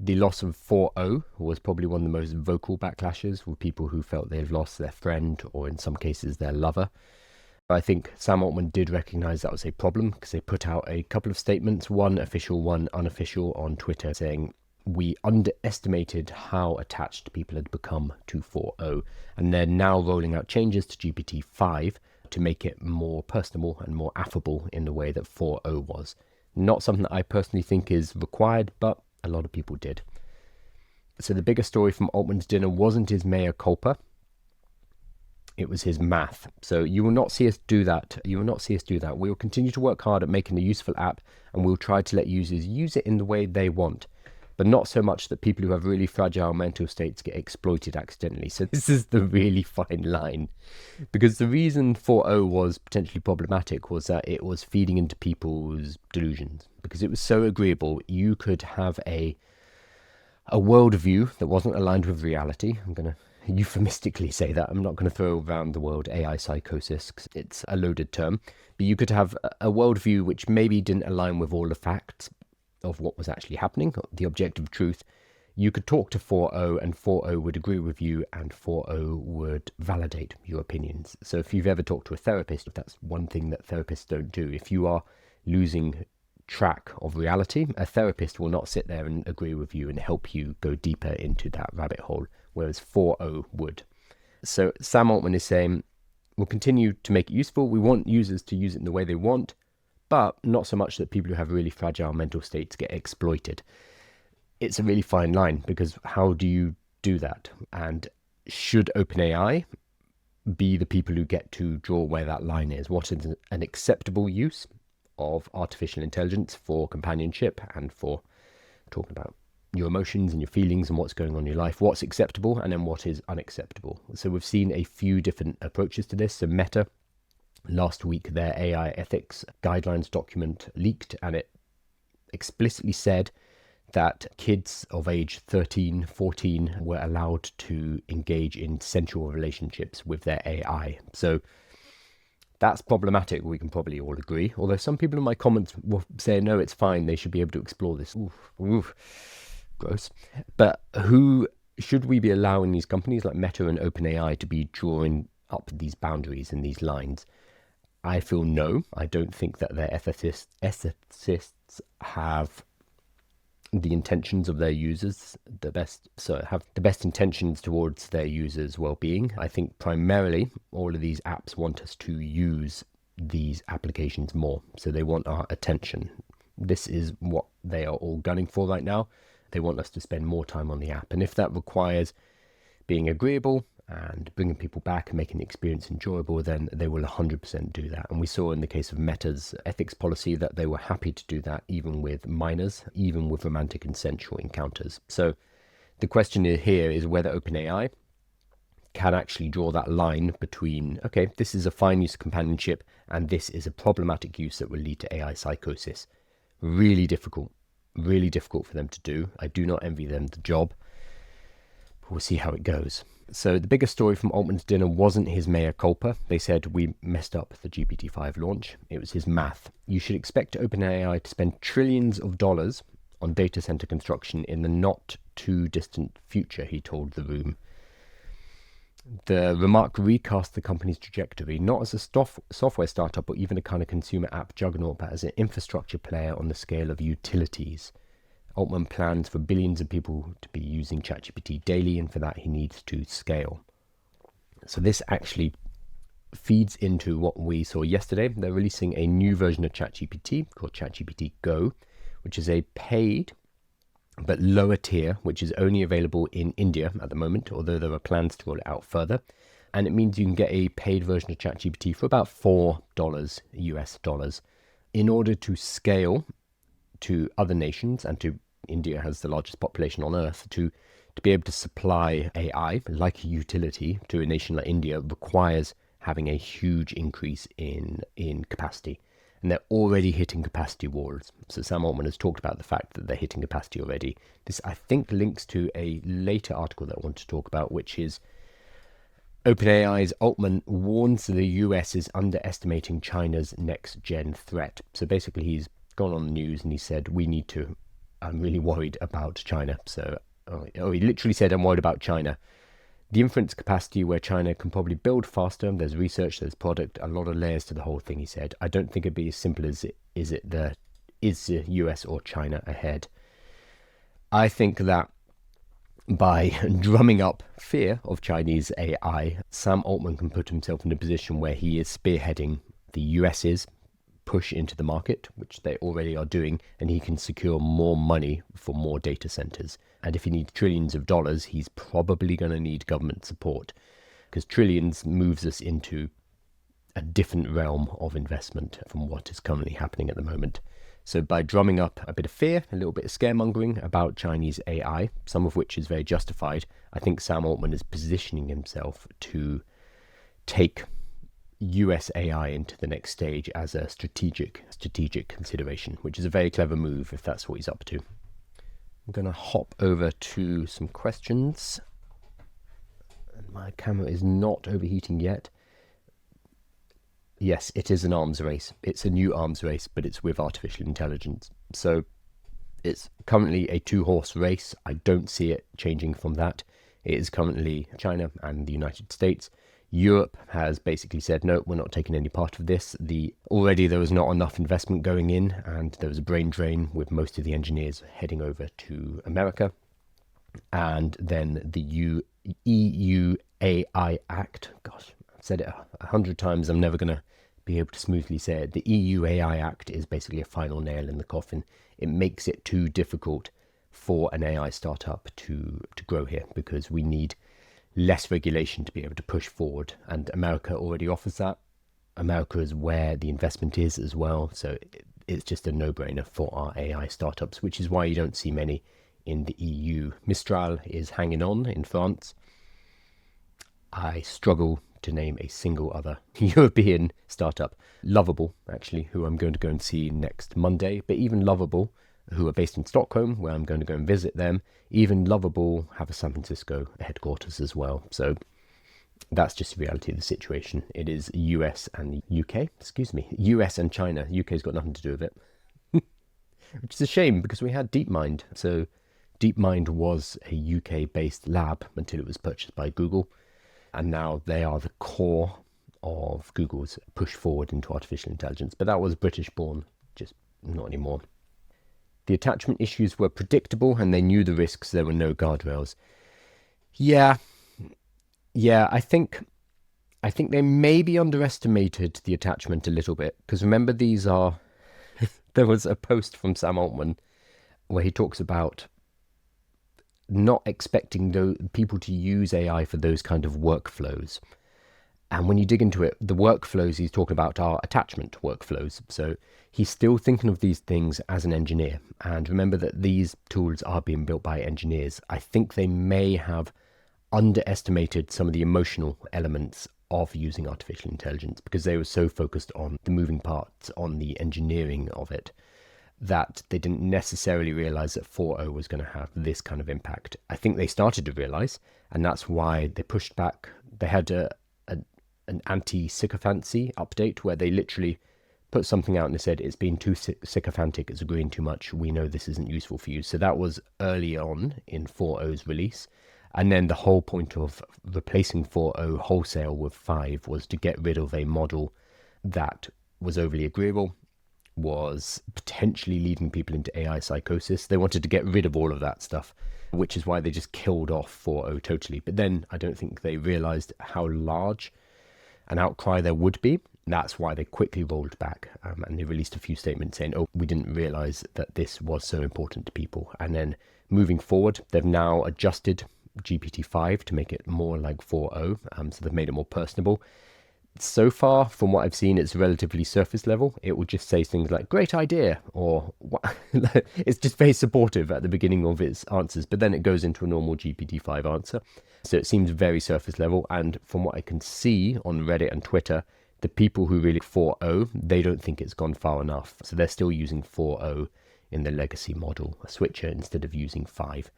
The loss of 4.0 was probably one of the most vocal backlashes, with people who felt they've lost their friend or in some cases their lover. I think Sam Altman did recognize that was a problem, because they put out a couple of statements, one official, one unofficial, on Twitter, saying we underestimated how attached people had become to 4.0, and they're now rolling out changes to GPT-5 to make it more personable and more affable in the way that 4.0 was. Not something that I personally think is required, but a lot of people did. So the biggest story from Altman's dinner wasn't his mea culpa. It was his math. So you will not see us do that. You will not see us do that. We will continue to work hard at making a useful app, and we'll try to let users use it in the way they want, but not so much that people who have really fragile mental states get exploited accidentally. So this is the really fine line, because the reason 4.0 was potentially problematic was that it was feeding into people's delusions, because it was so agreeable. You could have a worldview that wasn't aligned with reality. I'm going to euphemistically say that. I'm not going to throw around the word AI psychosis, because it's a loaded term. But you could have a worldview which maybe didn't align with all the facts of what was actually happening, the objective truth. You could talk to 4.0 and 4.0 would agree with you, and 4.0 would validate your opinions. So if you've ever talked to a therapist, that's one thing that therapists don't do. If you are losing track of reality, a therapist will not sit there and agree with you and help you go deeper into that rabbit hole, whereas 4.0 would. So Sam Altman is saying, we'll continue to make it useful. We want users to use it in the way they want, but not so much that people who have really fragile mental states get exploited. It's a really fine line, because how do you do that? And should OpenAI be the people who get to draw where that line is? What is an acceptable use of artificial intelligence for companionship and for talking about your emotions and your feelings and what's going on in your life? What's acceptable, and then what is unacceptable? So we've seen a few different approaches to this. So Meta, last week, their AI ethics guidelines document leaked, and it explicitly said that kids of age 13, 14 were allowed to engage in sensual relationships with their AI. So that's problematic, we can probably all agree. Although some people in my comments will say, no, it's fine, they should be able to explore this. Oof, gross. But who should we be allowing these companies like Meta and OpenAI to be drawing up these boundaries and these lines? I feel no. I don't think that their ethicists have the intentions of their users have the best intentions towards their users' well-being. I think primarily all of these apps want us to use these applications more, so they want our attention. This is what they are all gunning for right now. They want us to spend more time on the app, and if that requires being agreeable and bringing people back and making the experience enjoyable, then they will 100% do that. And we saw in the case of Meta's ethics policy that they were happy to do that even with minors, even with romantic and sensual encounters. So the question here is whether OpenAI can actually draw that line between, okay, this is a fine use of companionship and this is a problematic use that will lead to AI psychosis. Really difficult for them to do. I do not envy them the job. But we'll see how it goes. So the biggest story from Altman's dinner wasn't his mea culpa. They said, we messed up the GPT-5 launch. It was his math. You should expect OpenAI to spend trillions of dollars on data center construction in the not too distant future, he told the room. The remark recast the company's trajectory, not as a software startup or even a kind of consumer app juggernaut, but as an infrastructure player on the scale of utilities. Altman plans for billions of people to be using ChatGPT daily, and for that he needs to scale. So this actually feeds into what we saw yesterday. They're releasing a new version of ChatGPT called ChatGPT Go, which is a paid but lower tier, which is only available in India at the moment, although there are plans to roll it out further. And it means you can get a paid version of ChatGPT for about $4 US dollars. In order to scale to other nations, and to India has the largest population on earth, to be able to supply AI like a utility to a nation like India requires having a huge increase in capacity. And they're already hitting capacity walls. So Sam Altman has talked about the fact that they're hitting capacity already. This, I think, links to a later article that I want to talk about, which is OpenAI's Altman warns the US is underestimating China's next-gen threat. So basically he's gone on the news and he said, we need to I'm really worried about China. So, he literally said, I'm worried about China. The inference capacity where China can probably build faster. There's research, there's product, a lot of layers to the whole thing, he said. I don't think it'd be as simple as is the US or China ahead. I think that by drumming up fear of Chinese AI, Sam Altman can put himself in a position where he is spearheading the US's push into the market, which they already are doing, and he can secure more money for more data centers. And if he needs trillions of dollars, he's probably going to need government support, because trillions moves us into a different realm of investment from what is currently happening at the moment. So by drumming up a bit of fear, a little bit of scaremongering about Chinese AI, some of which is very justified, I think Sam Altman is positioning himself to take US AI into the next stage as a strategic consideration, which is a very clever move if that's what he's up to. I'm going to hop over to some questions. And my camera is not overheating yet. Yes, it is an arms race. It's a new arms race, but it's with artificial intelligence. So it's currently a two-horse race. I don't see it changing from that. It is currently China and the United States. Europe has basically said, no, we're not taking any part of this. Already there was not enough investment going in, and there was a brain drain with most of the engineers heading over to America. And then the EU AI Act, gosh, I've said it 100 times, I'm never going to be able to smoothly say it. The EU AI Act is basically a final nail in the coffin. It makes it too difficult for an AI startup to grow here, because we need less regulation to be able to push forward, and America already offers that. America is where the investment is as well, so it's just a no-brainer for our AI startups, which is why you don't see many in the EU. Mistral is hanging on in France. I struggle to name a single other European startup. Lovable, actually, who I'm going to go and see next Monday, but even Lovable, who are based in Stockholm, where I'm going to go and visit them, even Lovable have a San Francisco headquarters as well. So that's just the reality of the situation. It is US and UK, US and China. UK's got nothing to do with it, which is a shame, because we had DeepMind. So DeepMind was a UK-based lab until it was purchased by Google. And now they are the core of Google's push forward into artificial intelligence. But that was British-born, just not anymore. The attachment issues were predictable, and they knew the risks. There were no guardrails. Yeah, I think they maybe underestimated the attachment a little bit. Because remember, there was a post from Sam Altman where he talks about not expecting people to use AI for those kind of workflows. And when you dig into it, the workflows he's talking about are attachment workflows. So he's still thinking of these things as an engineer. And remember that these tools are being built by engineers. I think they may have underestimated some of the emotional elements of using artificial intelligence, because they were so focused on the moving parts, on the engineering of it, that they didn't necessarily realize that 4.0 was going to have this kind of impact. I think they started to realize, and that's why they pushed back. They had an anti-sycophancy update where they literally put something out and they said, it's been too sycophantic, it's agreeing too much, we know this isn't useful for you. So that was early on in 4.0's release. And then the whole point of replacing 4.0 wholesale with 5 was to get rid of a model that was overly agreeable, was potentially leading people into AI psychosis. They wanted to get rid of all of that stuff, which is why they just killed off 4.0 totally. But then I don't think they realized how large an outcry there would be. That's why they quickly rolled back, and they released a few statements saying, oh, we didn't realize that this was so important to people. And then moving forward, they've now adjusted GPT-5 to make it more like 4.0, so they've made it more personable. So far, from what I've seen, it's relatively surface level. It will just say things like, great idea, or it's just very supportive at the beginning of its answers, but then it goes into a normal GPT-5 answer. So it seems very surface level, and from what I can see on Reddit and Twitter, the people who really 4.0, they don't think it's gone far enough. So they're still using 4.0 in the legacy model, a switcher, instead of using 5.